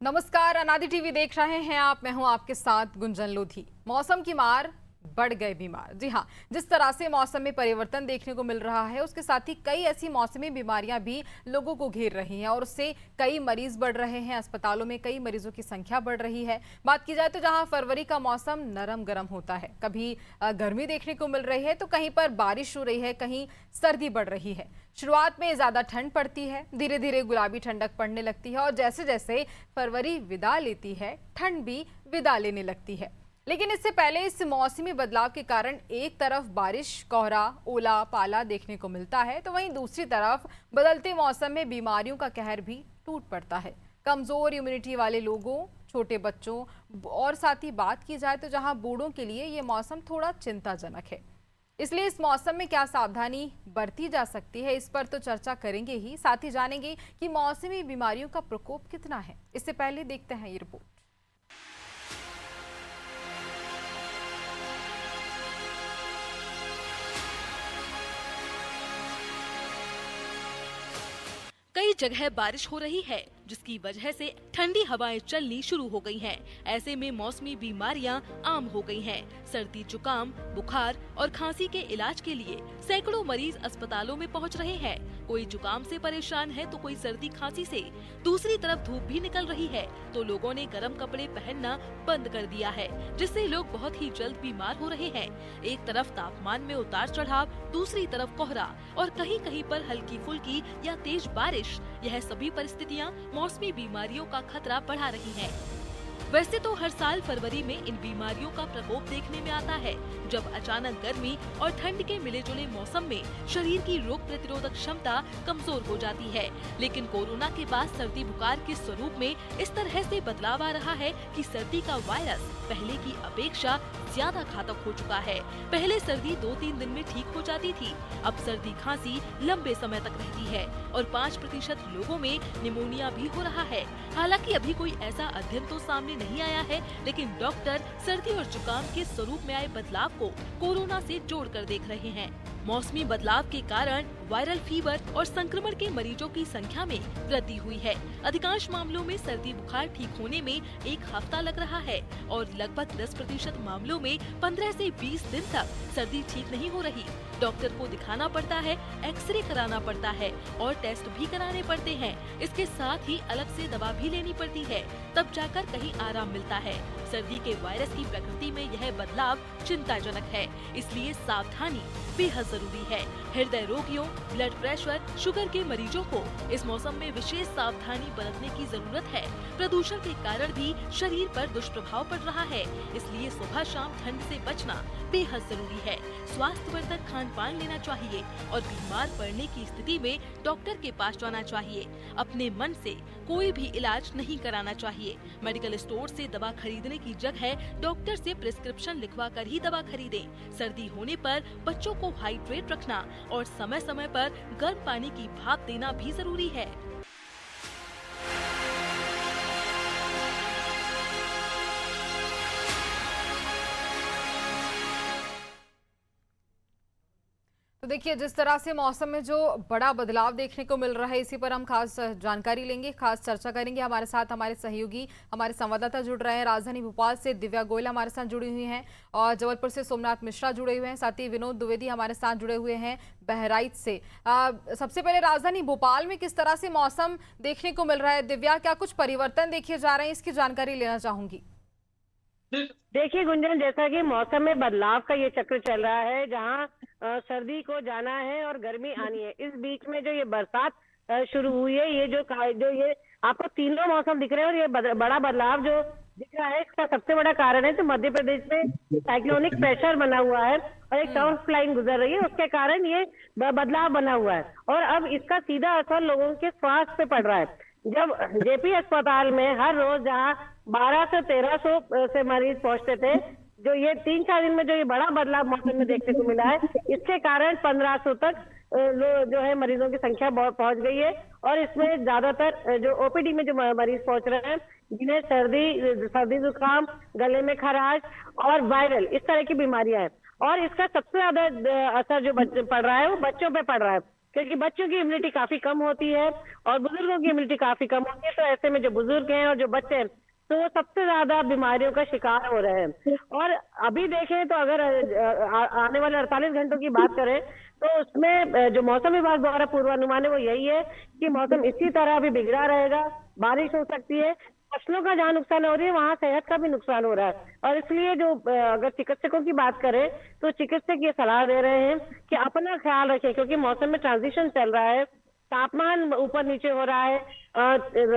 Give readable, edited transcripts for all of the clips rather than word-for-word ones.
नमस्कार, अनादि टीवी देख रहे हैं आप। मैं हूं आपके साथ गुंजन लोधी। मौसम की मार, बढ़ गए बीमार। जी हां, जिस तरह से मौसम में परिवर्तन देखने को मिल रहा है, उसके साथ ही कई ऐसी मौसमी बीमारियां भी लोगों को घेर रही हैं और उससे कई मरीज बढ़ रहे हैं। अस्पतालों में कई मरीजों की संख्या बढ़ रही है। बात की जाए तो जहां फरवरी का मौसम नरम गरम होता है, कभी गर्मी देखने को मिल रही है तो कहीं पर बारिश हो रही है, कहीं सर्दी बढ़ रही है। शुरुआत में ज्यादा ठंड पड़ती है, धीरे धीरे गुलाबी ठंडक पड़ने लगती है और जैसे जैसे फरवरी विदा लेती है, ठंड भी विदा लेने लगती है। लेकिन इससे पहले इस मौसमी बदलाव के कारण एक तरफ बारिश, कोहरा, ओला, पाला देखने को मिलता है तो वहीं दूसरी तरफ बदलते मौसम में बीमारियों का कहर भी टूट पड़ता है। कमजोर इम्यूनिटी वाले लोगों, छोटे बच्चों और साथ ही बात की जाए तो जहां बूढ़ों के लिए ये मौसम थोड़ा चिंताजनक है। इसलिए इस मौसम में क्या सावधानी बरती जा सकती है, इस पर तो चर्चा करेंगे ही, साथ ही जानेंगे कि मौसमी बीमारियों का प्रकोप कितना है। इससे पहले देखते हैं ये रिपोर्ट। कई जगह बारिश हो रही है, जिसकी वजह से ठंडी हवाएं चलनी शुरू हो गई हैं। ऐसे में मौसमी बीमारियां आम हो गई हैं। सर्दी, जुकाम, बुखार और खांसी के इलाज के लिए सैकड़ों मरीज अस्पतालों में पहुंच रहे हैं। कोई जुकाम से परेशान है तो कोई सर्दी खांसी से। दूसरी तरफ धूप भी निकल रही है तो लोगों ने गर्म कपड़े पहनना बंद कर दिया है, जिससे लोग बहुत ही जल्द बीमार हो रहे हैं। एक तरफ तापमान में उतार चढ़ाव, दूसरी तरफ कोहरा और कहीं कहीं पर हल्की फुल्की या तेज बारिश, यह सभी परिस्थितियां मौसमी बीमारियों का खतरा बढ़ा रही हैं। वैसे तो हर साल फरवरी में इन बीमारियों का प्रकोप देखने में आता है, जब अचानक गर्मी और ठंड के मिले जुले मौसम में शरीर की रोग प्रतिरोधक क्षमता कमजोर हो जाती है। लेकिन कोरोना के बाद सर्दी बुखार के स्वरूप में इस तरह से बदलाव आ रहा है कि सर्दी का वायरस पहले की अपेक्षा ज्यादा घातक हो चुका है। पहले सर्दी 2-3 दिन में ठीक हो जाती थी, अब सर्दी खांसी लंबे समय तक रहती है और 5% लोगों में निमोनिया भी हो रहा है। हालांकि अभी कोई ऐसा अध्ययन तो सामने नहीं आया है, लेकिन डॉक्टर सर्दी और जुकाम के स्वरूप में आए बदलाव को कोरोना से जोड़कर देख रहे हैं। मौसमी बदलाव के कारण वायरल फीवर और संक्रमण के मरीजों की संख्या में वृद्धि हुई है। अधिकांश मामलों में सर्दी बुखार ठीक होने में 1 हफ्ता लग रहा है और लगभग 10% मामलों में 15 से 20 दिन तक सर्दी ठीक नहीं हो रही। डॉक्टर को दिखाना पड़ता है, एक्सरे कराना पड़ता है और टेस्ट भी कराने पड़ते हैं। इसके साथ ही अलग से दवा भी लेनी पड़ती है, तब जाकर कहीं आराम मिलता है। सर्दी के वायरस की प्रकृति में यह बदलाव चिंताजनक है, इसलिए सावधानी बेहद जरूरी है। हृदय रोगियों, ब्लड प्रेशर, शुगर के मरीजों को इस मौसम में विशेष सावधानी बरतने की जरूरत है। प्रदूषण के कारण भी शरीर पर दुष्प्रभाव पड़ रहा है, इसलिए सुबह शाम ठंड से बचना बेहद जरूरी है। स्वास्थ्यवर्धक खान पान लेना चाहिए और बीमार पड़ने की स्थिति में डॉक्टर के पास जाना चाहिए। अपने मन से कोई भी इलाज नहीं कराना चाहिए। मेडिकल स्टोर से दवा खरीदने की जगह डॉक्टर से प्रिस्क्रिप्शन लिखवा कर ही दवा खरीदें। सर्दी होने पर बच्चों को हाइड्रेट रखना और समय समय पर गर्म पानी की भाप देना भी जरूरी है। तो देखिए, जिस तरह से मौसम में जो बड़ा बदलाव देखने को मिल रहा है, इसी पर हम खास जानकारी लेंगे, खास चर्चा करेंगे। हमारे साथ हमारे सहयोगी, हमारे संवाददाता जुड़ रहे हैं। राजधानी भोपाल से दिव्या गोयल हमारे साथ जुड़ी हुई हैं और जबलपुर से सोमनाथ मिश्रा जुड़े हुए हैं। साथ ही विनोद द्विवेदी हमारे साथ जुड़े हुए हैं बहराइच से। सबसे पहले राजधानी भोपाल में किस तरह से मौसम देखने को मिल रहा है? दिव्या, क्या कुछ परिवर्तन देखे जा रहे हैं, इसकी जानकारी लेना चाहूंगी। देखिए गुंजन, जैसा कि मौसम में बदलाव का ये चक्र चल रहा है, जहां सर्दी को जाना है और गर्मी आनी है, इस बीच में जो ये बरसात शुरू हुई है, ये आपको तीनों मौसम दिख रहे हैं और ये बड़ा बदलाव जो दिख रहा है, इसका सबसे बड़ा कारण है तो मध्य प्रदेश में साइक्लोनिक प्रेशर बना हुआ है और एक ट्रफ लाइन गुजर रही है, उसके कारण ये बदलाव बना हुआ है और अब इसका सीधा असर लोगों के स्वास्थ्य पे पड़ रहा है। जब जेपी अस्पताल में हर रोज जहाँ 1200 से 1300 से मरीज पहुंचते थे, जो ये 3-4 दिन में जो ये बड़ा बदलाव मौसम में देखने को मिला है, इसके कारण 1500 तक जो है मरीजों की संख्या बहुत पहुंच गई है और इसमें ज्यादातर जो ओपीडी में जो मरीज पहुंच रहे हैं, जिन्हें सर्दी जुकाम, गले में खराश और वायरल इस तरह की बीमारियां हैं और इसका सबसे ज्यादा असर जो पड़ रहा है वो बच्चों पे पड़ रहा है, क्योंकि बच्चों की इम्यूनिटी काफी कम होती है और बुजुर्गों की इम्यूनिटी काफी कम होती है। तो ऐसे में जो बुजुर्ग हैं और जो बच्चे हैं, तो वो सबसे ज्यादा बीमारियों का शिकार हो रहे हैं। और अभी देखें तो अगर आने वाले 48 घंटों की बात करें तो उसमें जो मौसम विभाग द्वारा पूर्वानुमान है वो यही है कि मौसम इसी तरह अभी बिगड़ा रहेगा, बारिश हो सकती है, फसलों का जहाँ नुकसान हो रही है वहाँ सेहत का भी नुकसान हो रहा है। और इसलिए जो अगर चिकित्सकों की बात करें तो चिकित्सक ये सलाह दे रहे हैं कि अपना ख्याल रखें, क्योंकि मौसम में ट्रांजिशन चल रहा है, तापमान ऊपर नीचे हो रहा है।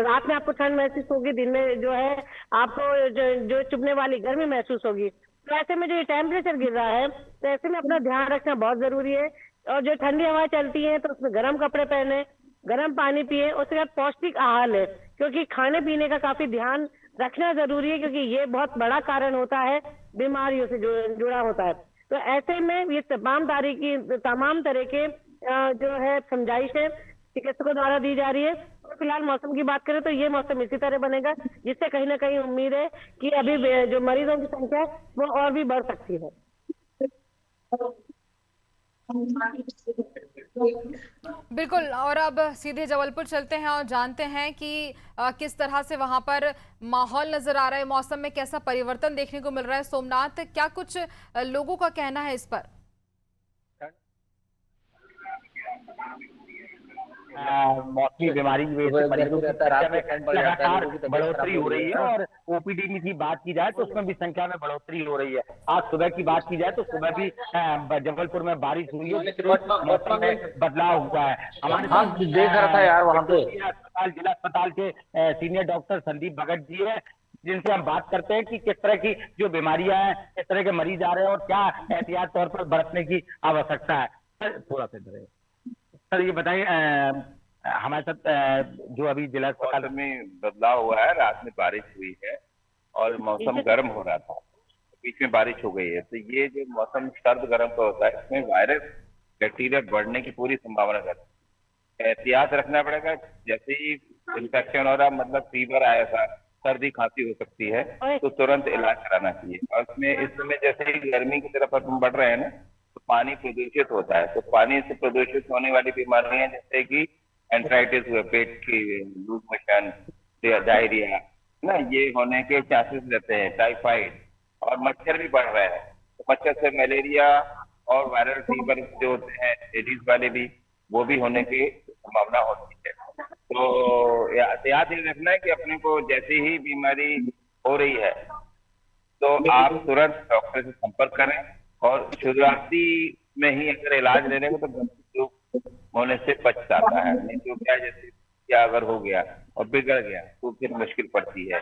रात में आपको ठंड महसूस होगी, दिन में जो है आपको जो चुभने वाली गर्मी महसूस होगी। तो ऐसे में जो ये टेम्परेचर गिर रहा है, तो ऐसे में अपना ध्यान रखना बहुत जरूरी है। और जो ठंडी हवा चलती है तो उसमें गर्म कपड़े पहने, गर्म पानी पिए, उसके बाद पौष्टिक आहार ले, क्योंकि खाने पीने का काफी ध्यान रखना जरूरी है, क्योंकि ये बहुत बड़ा कारण होता है बीमारियों से जुड़ा होता है। तो ऐसे में ये तमाम तरह के जो है समझाइशें चिकित्सकों द्वारा दी जा रही है। और फिलहाल मौसम की बात करें तो ये मौसम इसी तरह बनेगा, जिससे कहीं ना कहीं उम्मीद है कि अभी जो मरीजों की संख्या है वो और भी बढ़ सकती है। बिल्कुल। और अब सीधे जबलपुर चलते हैं और जानते हैं कि किस तरह से वहां पर माहौल नजर आ रहा है, मौसम में कैसा परिवर्तन देखने को मिल रहा है। सोमनाथ, क्या कुछ लोगों का कहना है इस पर? मौसमी बीमारी की वजह से मरीजों की संख्या में लगातार बढ़ोतरी हो रही है और ओपीडी में की बात की जाए तो उसमें भी संख्या में बढ़ोतरी हो रही है। आज सुबह की बात की जाए तो सुबह भी जबलपुर में बारिश हुई है, मौसम में बदलाव हुआ है। हमारे साथ देख रहा था यार वहाँ पे जिला अस्पताल के सीनियर डॉक्टर संदीप भगत जी है, जिनसे हम बात करते हैं कि किस तरह की जो बीमारियां हैं, किस तरह के मरीज आ रहे हैं और क्या एहतियात तौर पर बरतने की आवश्यकता है। थोड़ा सा इधर सर ये बताइए, हमारे साथ जो अभी जिला अस्पताल में बदलाव हुआ है, रात में बारिश हुई है और मौसम गर्म हो रहा था, बीच में बारिश हो गई है। तो ये जो मौसम सर्द गर्म का होता है, इसमें वायरस बैक्टीरिया बढ़ने की पूरी संभावना रहती है। एहतियात रखना पड़ेगा, जैसे ही इन्फेक्शन हो रहा, मतलब फीवर आया था, सर्दी खांसी हो सकती है, तो तुरंत इलाज कराना चाहिए। और इसमें इस समय जैसे ही गर्मी की तरफ हम बढ़ रहे हैं ना, तो पानी प्रदूषित होता है। तो पानी से प्रदूषित होने वाली बीमारियां जैसे कि एंथ्राइटिस हुआ, पेट की लूज मोशन, डायरिया ना, ये होने के चांसेस रहते हैं। टाइफाइड और मच्छर भी बढ़ रहे हैं, तो मच्छर से मलेरिया और वायरल फीवर जो होते हैं एडिस वाले भी, वो भी होने की संभावना होती है। तो याद ये रखना है कि अपने को जैसे ही बीमारी हो रही है तो आप तुरंत डॉक्टर से संपर्क करें। और शुरुआती में ही अगर इलाज लेने को तो गंभीर रूप होने से बच जाता है, नहीं तो क्या जैसे क्या अगर हो गया और बिगड़ गया तो फिर मुश्किल पड़ती है।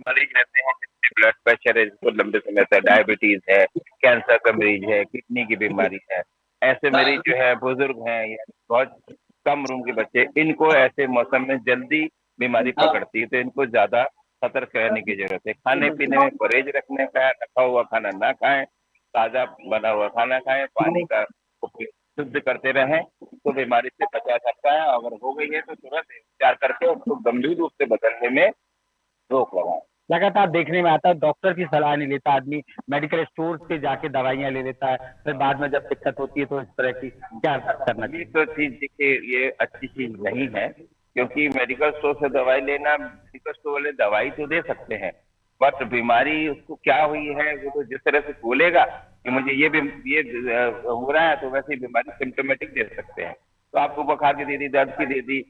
मरीज रहते हैं जिसके ब्लड प्रेशर है, जिसको लंबे समय से डायबिटीज है, कैंसर का मरीज है, किडनी की बीमारी है, ऐसे मरीज जो है, बुजुर्ग हैं या बहुत कम उम्र के बच्चे, इनको ऐसे मौसम में जल्दी बीमारी पकड़ती है। तो इनको ज्यादा सतर्क रहने की जरूरत है। खाने पीने में परहेज रखने का, रखा हुआ खाना ना खाएं, ताजा बना हुआ खाना खाएं, पानी का उपयोग शुद्ध करते रहें, तो बीमारी से बचा सकता है। अगर हो गई है तो तुरंत उपचार करके उसको गंभीर रूप से बदलने में रोक लगाएं। लगातार देखने में आता है डॉक्टर की सलाह नहीं लेता आदमी, मेडिकल स्टोर से जाके दवाइयां ले लेता है, फिर बाद में जब दिक्कत होती है तो इस तरह की क्या करना चाहिए? ये तो चीज देखिए, ये अच्छी चीज नहीं है, क्योंकि मेडिकल स्टोर से दवाई लेना, मेडिकल स्टोर वाले दवाई तो दे सकते हैं, बट बीमारी उसको क्या हुई है वो तो जिस तरह से बोलेगा कि मुझे ये हो रहा है, तो वैसे बीमारी सिम्टोमेटिक दे सकते हैं। तो आपको बुखार की दे दी, दर्द की दे दी,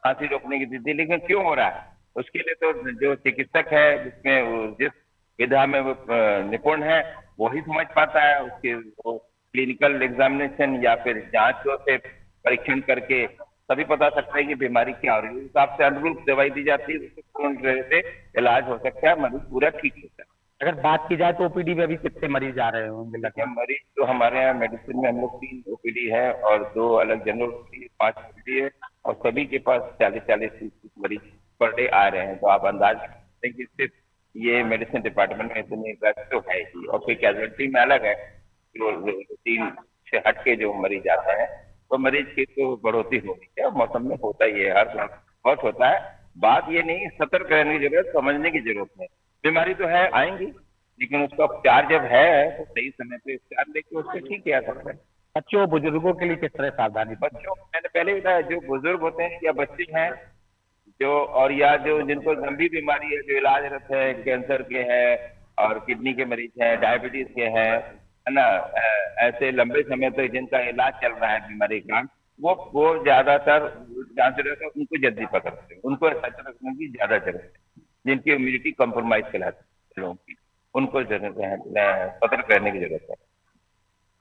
खांसी रोकने की दे दी, लेकिन क्यों हो रहा है उसके लिए तो जो चिकित्सक है, जिसमें जिस विधा में वो निपुण है, वही समझ पाता है। उसके वो क्लिनिकल एग्जामिनेशन या फिर जांचों से परीक्षण करके तभी पता सकता है कि बीमारी क्या हो रही है। उस हिसाब से अनुरूप दवाई दी जाती है, उससे पूर्ण से इलाज हो सकता है, मरीज पूरा ठीक होता है। अगर बात की जाए तो ओपीडी में अभी कितने मरीज आ रहे होंगे? मरीज तो हमारे यहाँ मेडिसिन में हम लोग 3 ओपीडी है और 2 अलग जनरल ओपीडी, 5 ओपीडी है, और सभी के पास 40-40 मरीज पर डे आ रहे हैं। तो आप अंदाज कर सकते हैं कि सिर्फ ये मेडिसिन डिपार्टमेंट में इतनी रश तो है ही, और फिर कैजुअलिटी में अलग है, रूटीन से हट के जो मरीज आते हैं, तो मरीज की तो बढ़ोतरी हो रही है। मौसम में होता ही है, हर बहुत होता है, बात ये नहीं, सतर्क रहने की जरूरत, समझने की जरूरत है। बीमारी तो है, आएंगी, लेकिन उसका उपचार जब है तो सही समय पे उपचार लेके उसको ठीक किया सकते हैं। बच्चों बुजुर्गों के लिए किस तरह सावधानी? बच्चों, मैंने पहले भी बताया, जो बुजुर्ग होते हैं या बच्चे हैं जो, और या जो जिनको गंभीर बीमारी है, जो इलाजरत है, कैंसर के हैं और किडनी के मरीज हैं, डायबिटीज के हैं, है ना, ऐसे लंबे समय तक जिनका इलाज चल रहा है बीमारी का, वो ज्यादातर चांसेस रहता है उनको जल्दी पकड़ते हैं, उनको सतर्क रखने की ज्यादा जरूरत है। जिनकी इम्यूनिटी कॉम्प्रोमाइज कहलाती है लोगों की, उनको सतर्क रहने की जरूरत है।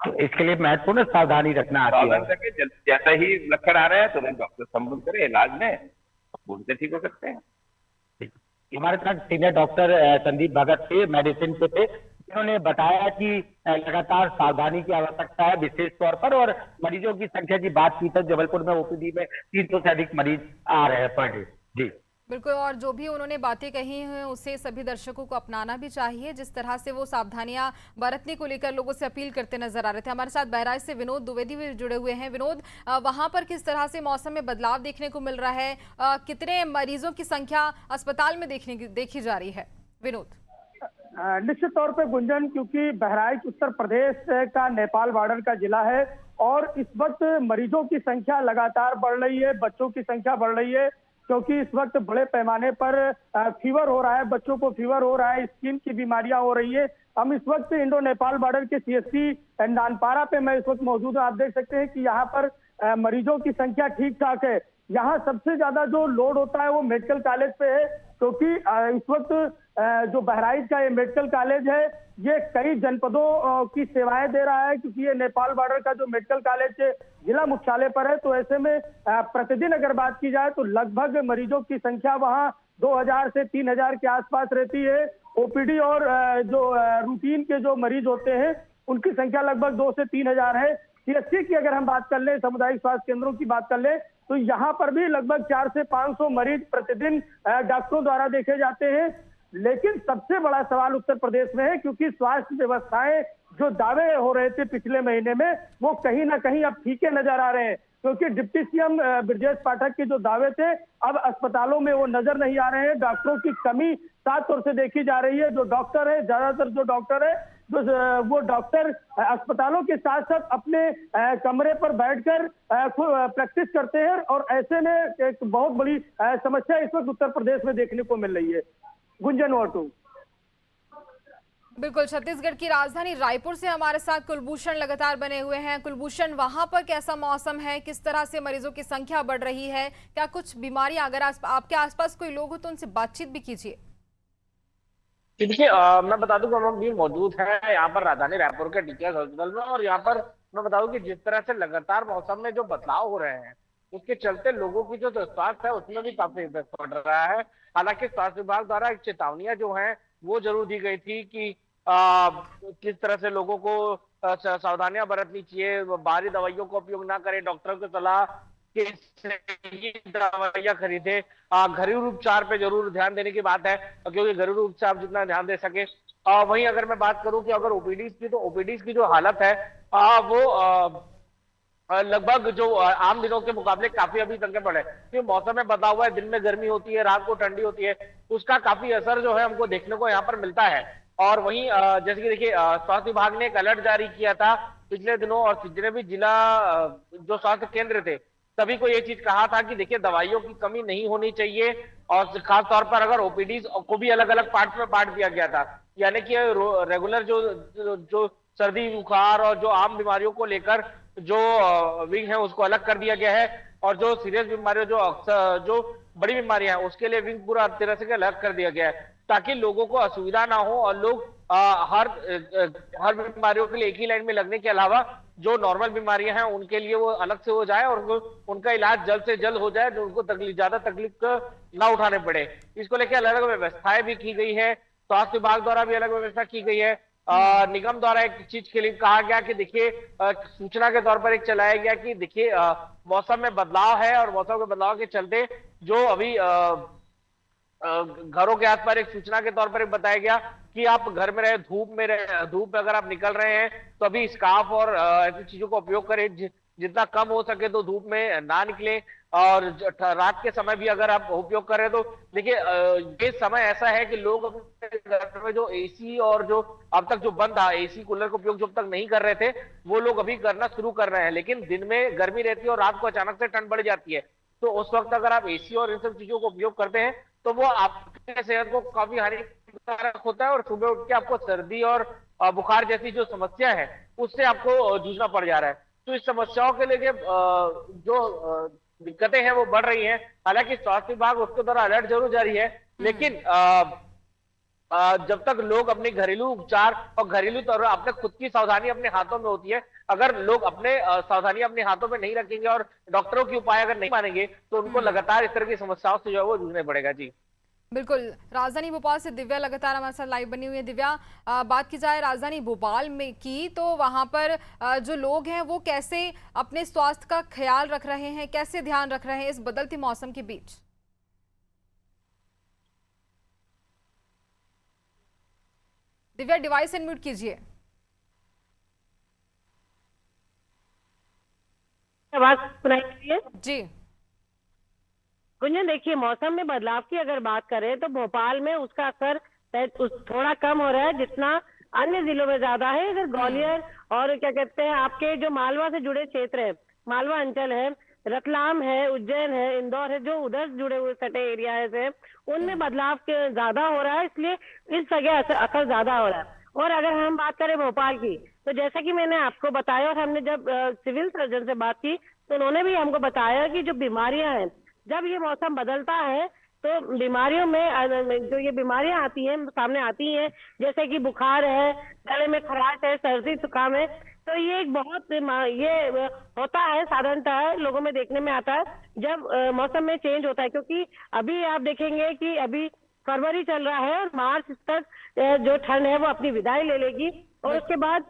तो इसके लिए महत्वपूर्ण सावधानी रखना आती है। सावधान रखें, जैसा ही लक्षण आ रहे हैं तो डॉक्टर से संपर्क करें, इलाज में उनसे ठीक हो सकते हैं। हमारे साथ सीनियर डॉक्टर संदीप भगत थे, मेडिसिन पे थे, जिन्होंने बताया कि लगातार सावधानी की आवश्यकता है विशेष तौर पर। और मरीजों की संख्या की बात की तो जबलपुर में ओपीडी में 300 से अधिक मरीज आ रहे हैं पर डे। जी बिल्कुल, और जो भी उन्होंने बातें कही हैं उसे सभी दर्शकों को अपनाना भी चाहिए, जिस तरह से वो सावधानियां बरतने को लेकर लोगों से अपील करते नजर आ रहे थे। हमारे साथ बहराइच से विनोद द्विवेदी भी जुड़े हुए हैं। विनोद, वहां पर किस तरह से मौसम में बदलाव देखने को मिल रहा है? कितने मरीजों की संख्या अस्पताल में देखी जा रही है? विनोद। निश्चित तौर पे गुंजन, क्योंकि बहराइच उत्तर प्रदेश का नेपाल बॉर्डर का जिला है और इस वक्त मरीजों की संख्या लगातार बढ़ रही है, बच्चों की संख्या बढ़ रही है, क्योंकि इस वक्त बड़े पैमाने पर फीवर हो रहा है, बच्चों को फीवर हो रहा है, स्किन की बीमारियां हो रही है। हम इस वक्त इंडो नेपाल बॉर्डर के सीएससी नानपारा पे मैं इस वक्त मौजूद हूं। आप देख सकते हैं कि यहाँ पर मरीजों की संख्या ठीक ठाक है। यहाँ सबसे ज्यादा जो लोड होता है वो मेडिकल कॉलेज पे है, क्योंकि इस वक्त जो बहराइच का ये मेडिकल कॉलेज है ये कई जनपदों की सेवाएं दे रहा है, क्योंकि ये नेपाल बॉर्डर का जो मेडिकल कॉलेज जिला मुख्यालय पर है। तो ऐसे में प्रतिदिन अगर बात की जाए तो लगभग मरीजों की संख्या वहाँ 2000 से 3000 के आसपास रहती है। ओपीडी और जो रूटीन के जो मरीज होते हैं उनकी संख्या लगभग 2 से 3000 है। सीएससी की अगर हम बात कर ले, सामुदायिक स्वास्थ्य केंद्रों की बात कर ले, तो यहाँ पर भी लगभग 400 से 500 मरीज प्रतिदिन डॉक्टरों द्वारा देखे जाते हैं। लेकिन सबसे बड़ा सवाल उत्तर प्रदेश में है, क्योंकि स्वास्थ्य व्यवस्थाएं जो दावे हो रहे थे पिछले महीने में वो कहीं ना कहीं अब फीके नजर आ रहे हैं, क्योंकि डिप्टी सीएम ब्रजेश पाठक के जो दावे थे अब अस्पतालों में वो नजर नहीं आ रहे हैं। डॉक्टरों की कमी साफ तौर से देखी जा रही है। जो डॉक्टर है, ज्यादातर जो डॉक्टर है वो डॉक्टर अस्पतालों के साथ साथ अपने कमरे पर बैठकर प्रैक्टिस करते हैं, और ऐसे में एक बहुत बड़ी समस्या इस वक्त उत्तर प्रदेश में देखने को मिल रही है। गुंजन और बिल्कुल, छत्तीसगढ़ की राजधानी रायपुर से हमारे साथ कुलभूषण लगातार बने हुए हैं। कुलभूषण, वहां पर कैसा मौसम है? किस तरह से मरीजों की संख्या बढ़ रही है? क्या कुछ बीमारियां, अगर आपके आसपास कोई लोग हो तो उनसे बातचीत भी कीजिए। देखिए, मैं बता दूं कि हम भी मौजूद हैं यहाँ पर राजधानी रायपुर के डीकेएस हॉस्पिटल में, और यहाँ पर मैं बता दूं कि जिस तरह से लगातार मौसम में जो बदलाव हो रहे हैं उसके चलते लोगों की जो स्वास्थ्य है उसमें भी काफी इफेक्ट पड़ रहा है। हालांकि स्वास्थ्य विभाग द्वारा एक चेतावनियां जो है वो जरूर दी गई थी कि किस तरह से लोगों को सावधानियां बरतनी चाहिए, बाहरी दवाइयों का उपयोग ना करें, डॉक्टरों की सलाह के ही दवाइयां खरीदे, घरेलू उपचार पे जरूर ध्यान देने की बात है, क्योंकि घरेलू उपचार जितना ध्यान दे सके। वहीं अगर मैं बात करूं कि अगर ओपीडीज की, तो ओपीडीज की जो हालत है वो लगभग जो आम दिनों के मुकाबले काफी अभी संख्या बढ़े, क्योंकि मौसम में बदलाव हुआ है, दिन में गर्मी होती है, रात को ठंडी होती है, उसका काफी असर जो है हमको देखने को यहाँ पर मिलता है। और वहीं जैसे कि देखिए, स्वास्थ्य विभाग ने एक अलर्ट जारी किया था पिछले दिनों, और जितने भी जिला जो स्वास्थ्य केंद्र थे सभी को ये चीज कहा था कि देखिए दवाइयों की कमी नहीं होनी चाहिए, और खास तौर पर अगर ओपीडीज को भी अलग अलग पार्ट में बांट दिया गया था, यानी कि रेगुलर जो सर्दी बुखार और जो आम बीमारियों को लेकर जो विंग है उसको अलग कर दिया गया है, और जो सीरियस बीमारियों जो बड़ी बीमारियां हैं उसके लिए विंग पूरा तरह से अलग कर दिया गया है, ताकि लोगों को असुविधा ना हो और लोग हर बीमारियों के लिए एक ही लाइन में लगने के अलावा जो नॉर्मल बीमारियां हैं उनके लिए वो अलग से हो जाए और उनका इलाज जल्द से जल्द हो जाए, जो उनको ज्यादा तकलीफ ना उठाने पड़े। इसको लेकर अलग अलग व्यवस्थाएं भी की गई है, स्वास्थ्य विभाग द्वारा भी अलग व्यवस्था की गई है। निगम द्वारा एक चीज के लिए कहा गया कि देखिए, सूचना के तौर पर एक चलाया गया कि देखिए मौसम में बदलाव है, और मौसम के बदलाव के चलते जो अभी घरों के आसपास एक सूचना के तौर पर एक बताया गया कि आप घर में रहे, धूप में अगर आप निकल रहे हैं तो अभी स्कार्फ और ऐसी चीजों का उपयोग करें जितना कम हो सके तो धूप में ना निकले। और रात के समय भी अगर आप उपयोग कर रहे हैं तो देखिए ये समय ऐसा है कि लोग अपने घर में जो एसी और जो अब तक जो बंद था, एसी कूलर का उपयोग जब तक नहीं कर रहे थे, वो लोग अभी करना शुरू कर रहे हैं। लेकिन दिन में गर्मी रहती है और रात को अचानक से ठंड बढ़ जाती है, तो उस वक्त अगर आप एसी और इन सब चीजों को उपयोग करते हैं तो वो आपके सेहत को काफी हानिकारक होता है और सुबह उठ के आपको सर्दी और बुखार जैसी जो समस्या है उससे आपको जूझना पड़ जा रहा है। तो इस समस्याओं के लेके जो दिक्कतें हैं वो बढ़ रही हैं। हालांकि स्वास्थ्य विभाग उसके द्वारा अलर्ट जरूर जारी है, लेकिन जब तक लोग अपने घरेलू उपचार और घरेलू तौर अपने खुद की सावधानी अपने हाथों में होती है, अगर लोग अपने सावधानी अपने हाथों में नहीं रखेंगे और डॉक्टरों की उपाय अगर नहीं मानेंगे तो उनको लगातार इस तरह की समस्याओं से जो है वो जूझना पड़ेगा। जी बिल्कुल। राजधानी भोपाल से दिव्या लगातार हमारे साथ लाइव बनी हुई है। दिव्या, बात की जाए राजधानी भोपाल में की तो वहां पर जो लोग हैं वो कैसे अपने स्वास्थ्य का ख्याल रख रहे हैं, कैसे ध्यान रख रहे हैं इस बदलते मौसम के बीच? दिव्या, डिवाइस अनम्यूट कीजिए। आवाज सुनाई दे रही है? जी गुंजन, देखिए मौसम में बदलाव की अगर बात करें तो भोपाल में उसका असर थोड़ा कम हो रहा है जितना अन्य जिलों में ज्यादा है। अगर ग्वालियर और क्या कहते हैं आपके जो मालवा से जुड़े क्षेत्र है, मालवा अंचल है, रतलाम है, उज्जैन है, इंदौर है, जो उधर जुड़े हुए सटे एरियाज है, उनमें बदलाव ज्यादा हो रहा है, इसलिए इस जगह असर ज्यादा हो रहा है। और अगर हम बात करें भोपाल की तो जैसा कि मैंने आपको बताया और हमने जब सिविल सर्जन से बात की तो उन्होंने भी हमको बताया कि जो बीमारियां हैं, जब ये मौसम बदलता है तो बीमारियों में जो ये बीमारियां आती हैं सामने आती हैं, जैसे कि बुखार है, गले में खराश है, सर्दी जुकाम है, तो ये एक बहुत ये होता है, साधारणतः लोगों में देखने में आता है जब मौसम में चेंज होता है। क्योंकि अभी आप देखेंगे कि अभी फरवरी चल रहा है और मार्च तक जो ठंड है वो अपनी विदाई ले लेगी और उसके बाद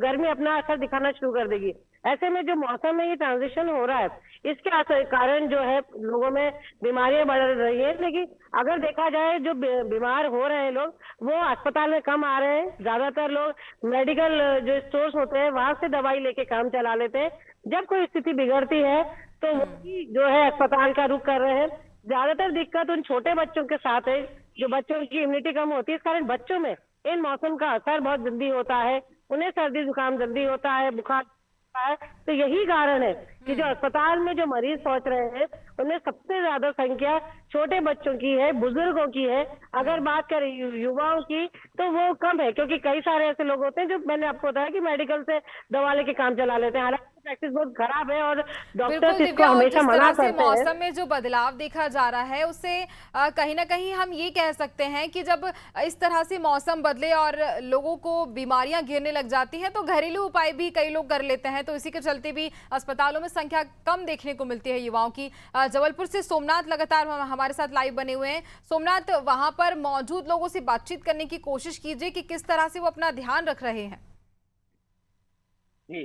गर्मी अपना असर दिखाना शुरू कर देगी। ऐसे में जो मौसम में ये ट्रांजिशन हो रहा है इसके कारण जो है लोगों में बीमारियां बढ़ रही है। लेकिन अगर देखा जाए जो बीमार हो रहे हैं लोग वो अस्पताल में कम आ रहे हैं। ज्यादातर लोग मेडिकल जो स्टोर्स होते हैं वहां से दवाई लेके काम चला लेते हैं। जब कोई स्थिति बिगड़ती है तो वो भी जो है अस्पताल का रुख कर रहे हैं। ज्यादातर दिक्कत उन छोटे बच्चों के साथ है जो बच्चों की इम्यूनिटी कम होती है, इस कारण बच्चों में इन मौसम का असर बहुत जल्दी होता है, उन्हें सर्दी जुकाम जल्दी होता है, बुखार है। तो यही कारण है कि जो अस्पताल में जो मरीज पहुंच रहे हैं उनमें सबसे ज्यादा संख्या छोटे बच्चों की है, बुजुर्गों की है। अगर बात करें युवाओं की तो वो कम है, क्योंकि कई सारे ऐसे लोग होते हैं जो मैंने आपको बताया कि मेडिकल से दवा लेके काम चला लेते हैं। हालांकि प्रैक्टिस बहुत खराब है और डॉक्टर्स इसको हमेशा मना करते हैं। मौसम में जो बदलाव देखा जा रहा है उससे कहीं ना कहीं हम ये कह सकते हैं कि जब इस तरह से मौसम बदले और लोगों को बीमारियां घेरने लग जाती हैं तो घरेलू उपाय भी कई लोग कर लेते हैं, तो इसी के चलते भी अस्पतालों में संख्या कम देखने को मिलती है युवाओं की। जबलपुर से सोमनाथ लगातार हमारे साथ लाइव बने हुए हैं। सोमनाथ, वहां पर मौजूद लोगों से बातचीत करने की कोशिश कीजिए कि किस तरह से वो अपना ध्यान रख रहे हैं। जी,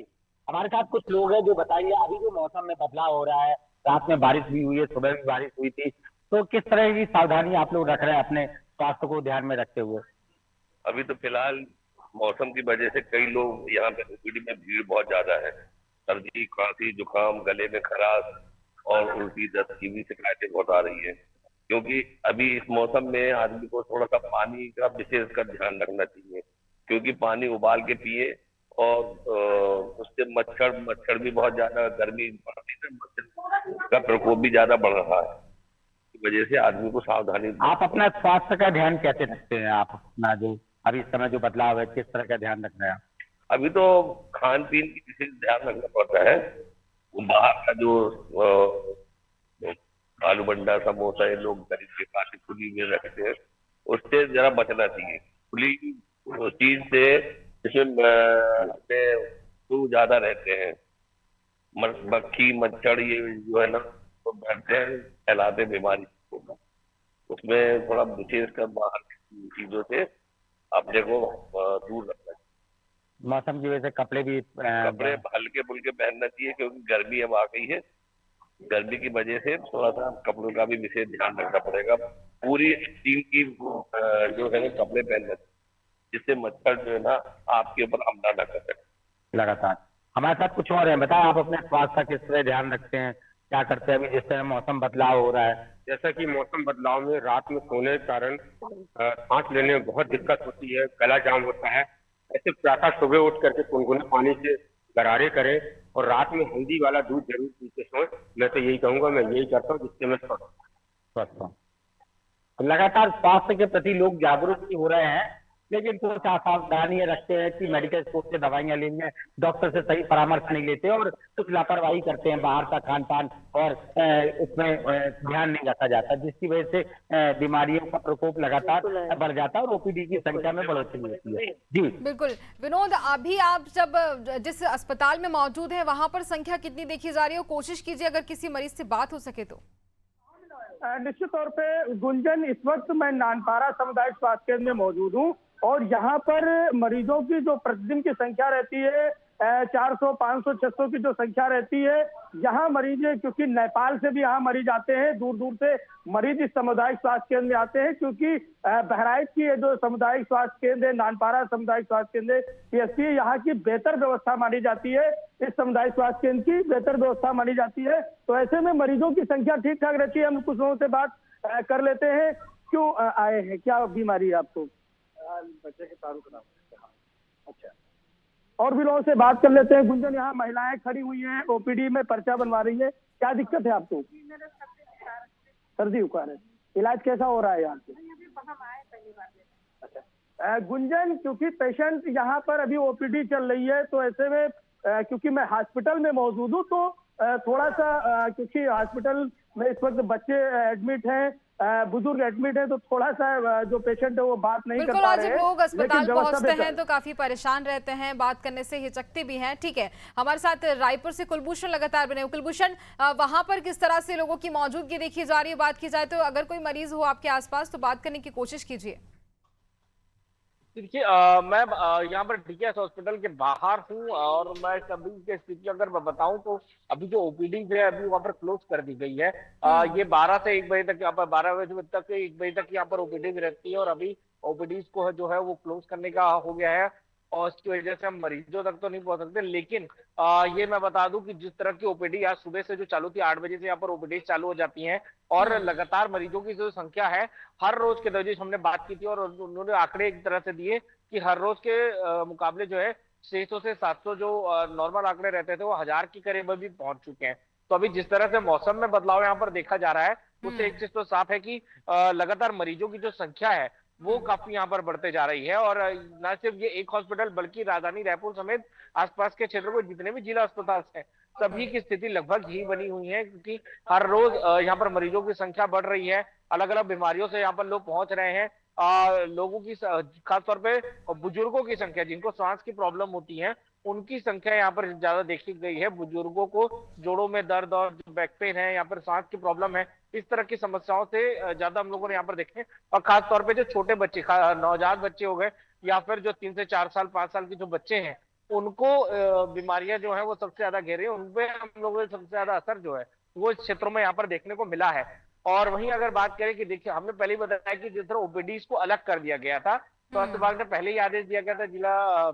हमारे साथ कुछ लोग हैं जो बताइए अभी जो मौसम में बदलाव हो रहा है, रात में बारिश भी हुई है, सुबह भी बारिश हुई थी, तो किस तरह की सावधानी आप लोग रख रहे हैं अपने स्वास्थ्य को ध्यान में रखते हुए? अभी तो फिलहाल मौसम की वजह से कई लोग यहाँ पे ओपीडी में भीड़ बहुत ज्यादा है। सर्दी, खांसी, जुकाम, गले में खराश और उल्टी, दस्त की भी शिकायतें बहुत आ रही है। क्योंकि अभी इस मौसम में आदमी को थोड़ा सा पानी का विशेष कर ध्यान रखना चाहिए, क्योंकि पानी उबाल के पिए और उससे मच्छर भी बहुत ज्यादा, गर्मी बढ़ने से मच्छर का प्रकोप भी ज्यादा बढ़ रहा है। इस वजह से आदमी को सावधानी। आप अपना स्वास्थ्य का ध्यान कैसे रखते हैं? आप अपना जो अभी इस समय जो बदलाव है किस तरह का ध्यान रख रहे हैं आप? अभी तो खान पीन की विशेष ध्यान रखना पड़ता है। बाहर का जो आलू बंडा, समोसा ये लोग खरीद के खाते खुली में रखते हैं, उससे जरा बचना चाहिए। खुली चीज से जिसमें तो ज्यादा रहते हैं, मक्खी मच्छर ये जो है ना तो बैठते हैं, फैलाते बीमारी को। उसमें थोड़ा विशेष कर बाहर की चीजों से अपने को दूर रखना चाहिए। मौसम की वजह से कपड़े हल्के फुल्के पहनना चाहिए, क्योंकि गर्मी अब आ गई है। गर्मी की वजह से थोड़ा सा कपड़ों का भी विशेष ध्यान रखना पड़ेगा। पूरी टीम की जो है ना कपड़े पहनना चाहिए, जिससे मच्छर जो है ना आपके ऊपर हमला न कर सके। लगातार हमारे साथ कुछ और है, बताएं आप अपने स्वास्थ्य का किस तरह ध्यान रखते हैं, क्या करते हैं अभी जिस तरह मौसम बदलाव हो रहा है। जैसा कि मौसम बदलाव में रात में सोने के कारण सांस लेने में बहुत दिक्कत होती है, गला जाम होता है। ऐसे प्रातः सुबह उठ करके गुनगुने पानी से गरारे करें और रात में हल्दी वाला दूध जरूर पीते सोएं। मैं तो यही कहूंगा, मैं यही करता हूँ जिससे मैं स्वस्थ हूं। लगातार स्वास्थ्य के प्रति लोग जागरूक भी हो रहे हैं, लेकिन कुछ सावधानी रखते हैं कि मेडिकल स्टोर से दवाइयां लेनी है, डॉक्टर से सही परामर्श नहीं लेते और कुछ लापरवाही करते हैं, बाहर का खान पान और उसमें ध्यान नहीं रखा जाता, जिसकी वजह से बीमारियों का प्रकोप लगातार बढ़ जाता है और ओपीडी की संख्या में बढ़ोतरी होती है। जी बिल्कुल विनोद, अभी आप जब जिस अस्पताल में मौजूद है वहां पर संख्या कितनी देखी जा रही है? कोशिश कीजिए अगर किसी मरीज से बात हो सके तो। निश्चित तौर पे गुंजन, इस वक्त मैं नानपारा सामुदायिक स्वास्थ्य केंद्र में मौजूद हूँ और यहाँ पर मरीजों की जो प्रतिदिन की संख्या रहती है 400, 500, 600 की जो संख्या रहती है, यहाँ मरीज, क्योंकि नेपाल से भी यहाँ मरीज आते हैं, दूर दूर से मरीज इस सामुदायिक स्वास्थ्य केंद्र में आते हैं, क्योंकि बहराइच की जो सामुदायिक स्वास्थ्य केंद्र है, नानपारा सामुदायिक स्वास्थ्य केंद्र पीएससी, यहाँ की बेहतर व्यवस्था मानी जाती है, इस सामुदायिक स्वास्थ्य केंद्र की बेहतर व्यवस्था मानी जाती है। तो ऐसे में मरीजों की संख्या ठीक ठाक रहती है। हम कुछ लोगों से बात कर लेते हैं, क्यों आए हैं, क्या बीमारी है आपको? बच्चे के तारू का नाम। अच्छा, और भी लोगों से बात कर लेते हैं। गुंजन, यहाँ महिलाएं खड़ी हुई हैं, ओपीडी में पर्चा बनवा रही है, क्या दिक्कत है आपको? सर्दी बुखार है, इलाज कैसा हो रहा है यहाँ पे? अच्छा गुंजन, क्योंकि पेशेंट यहाँ पर अभी ओपीडी चल रही है, तो ऐसे में क्योंकि मैं हॉस्पिटल में मौजूद हूँ, तो थोड़ा सा क्योंकि हॉस्पिटल में इस वक्त बच्चे एडमिट हैं, बुजुर्ग एडमिट है, तो थोड़ा सा जो पेशेंट है वो बात नहीं कर पा रहे हैं। बिल्कुल, लोग अस्पताल पहुंचते हैं तो काफी परेशान रहते हैं, बात करने से हिचकते भी हैं। ठीक है, हमारे साथ रायपुर से कुलभूषण लगातार बने। कुलभूषण, वहां पर किस तरह से लोगों की मौजूदगी देखी जा रही है? बात की जाए तो अगर कोई मरीज हो आपके आसपास तो बात करने की कोशिश कीजिए। देखिए, मैं यहाँ पर डीकेएस हॉस्पिटल के बाहर हूँ और मैं अभी की स्थिति अगर मैं बताऊं तो अभी जो ओपीडी है अभी वहाँ पर क्लोज कर दी गई है। ये 12 से 1 बजे तक, यहाँ पर 12 बजे तक 1 बजे तक यहाँ पर ओपीडी भी रहती है और अभी ओपीडी को जो है वो क्लोज करने का हो गया है और इसकी वजह से हम मरीजों तक तो नहीं पहुंच सकते। लेकिन ये मैं बता दूं कि जिस तरह की ओपीडी आज सुबह से जो चालू थी, 8 बजे से यहाँ पर ओपीडी चालू हो जाती हैं और लगातार मरीजों की जो संख्या है, हर रोज के दर्जे हमने बात की थी और उन्होंने आंकड़े एक तरह से दिए कि हर रोज के मुकाबले जो है 600 से 700 जो नॉर्मल आंकड़े रहते थे वो 1000 के करीब भी पहुंच चुके हैं। तो अभी जिस तरह से मौसम में बदलाव यहाँ पर देखा जा रहा है, उससे एक चीज तो साफ है कि लगातार मरीजों की जो संख्या है वो काफी यहाँ पर बढ़ते जा रही है और न सिर्फ ये एक हॉस्पिटल बल्कि राजधानी रायपुर समेत आसपास के क्षेत्रों में जितने भी जिला अस्पताल हैं सभी की स्थिति लगभग यही बनी हुई है, क्योंकि हर रोज यहाँ पर मरीजों की संख्या बढ़ रही है। अलग अलग बीमारियों से यहाँ पर लोग पहुंच रहे हैं। लोगों की खासतौर पे बुजुर्गों की संख्या, जिनको सांस की प्रॉब्लम होती है, उनकी संख्या यहाँ पर ज्यादा देखी गई है। बुजुर्गों को जोड़ों में दर्द और जो बैक पेन है, यहाँ पर सांस की प्रॉब्लम है, इस तरह की समस्याओं से ज्यादा हम लोगों ने यहाँ पर देखे। और खास तौर पे जो छोटे बच्चे, नवजात बच्चे हो गए या फिर जो 3 से 4 साल 5 साल के जो बच्चे हैं, उनको बीमारियां जो है वो सबसे ज्यादा घेरे, उनपे हम लोगों ने सबसे ज्यादा असर जो है वो इस क्षेत्रों में यहाँ पर देखने को मिला है। और वहीं अगर बात करें कि देखिए, हमने पहले ही बताया कि जिस तरह ओपीडी को अलग कर दिया गया था, स्वास्थ्य विभाग ने पहले ही आदेश दिया गया था जिला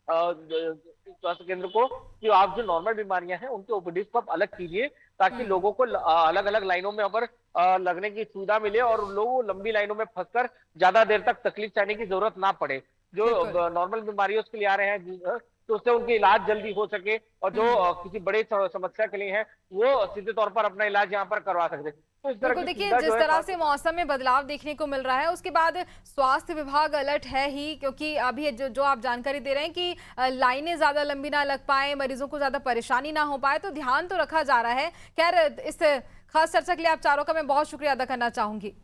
स्वास्थ्य केंद्र को कि आप जो नॉर्मल बीमारियां हैं उनके ओपीडी को आप अलग कीजिए, ताकि लोगों को अलग अलग लाइनों में पर लगने की सुविधा मिले और लोगों लंबी लाइनों में फंसकर ज्यादा देर तक तकलीफ सहने की जरूरत ना पड़े। जो नॉर्मल बीमारियों के लिए आ रहे हैं तो उससे उनकी इलाज जल्दी हो सके और जो किसी बड़े समस्या के लिए है वो सीधे तौर पर अपना इलाज यहाँ पर करवा सकते। तो इस तरह देखिए, जिस तरह से मौसम में बदलाव देखने को मिल रहा है उसके बाद स्वास्थ्य विभाग अलर्ट है ही, क्योंकि अभी जो आप जानकारी दे रहे हैं कि लाइनें ज्यादा लंबी ना लग पाए, मरीजों को ज्यादा परेशानी ना हो पाए, तो ध्यान तो रखा जा रहा है। खैर, इस खास चर्चा के लिए आप चारों का मैं बहुत शुक्रिया अदा करना चाहूंगी।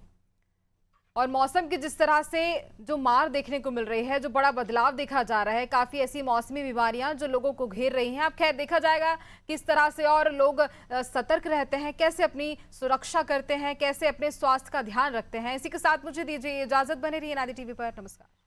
और मौसम की जिस तरह से जो मार देखने को मिल रही है, जो बड़ा बदलाव देखा जा रहा है, काफी ऐसी मौसमी बीमारियां जो लोगों को घेर रही हैं। अब खैर देखा जाएगा किस तरह से और लोग सतर्क रहते हैं, कैसे अपनी सुरक्षा करते हैं, कैसे अपने स्वास्थ्य का ध्यान रखते हैं। इसी के साथ मुझे दीजिए इजाजत, बने रहिए नादी टीवी पर। नमस्कार।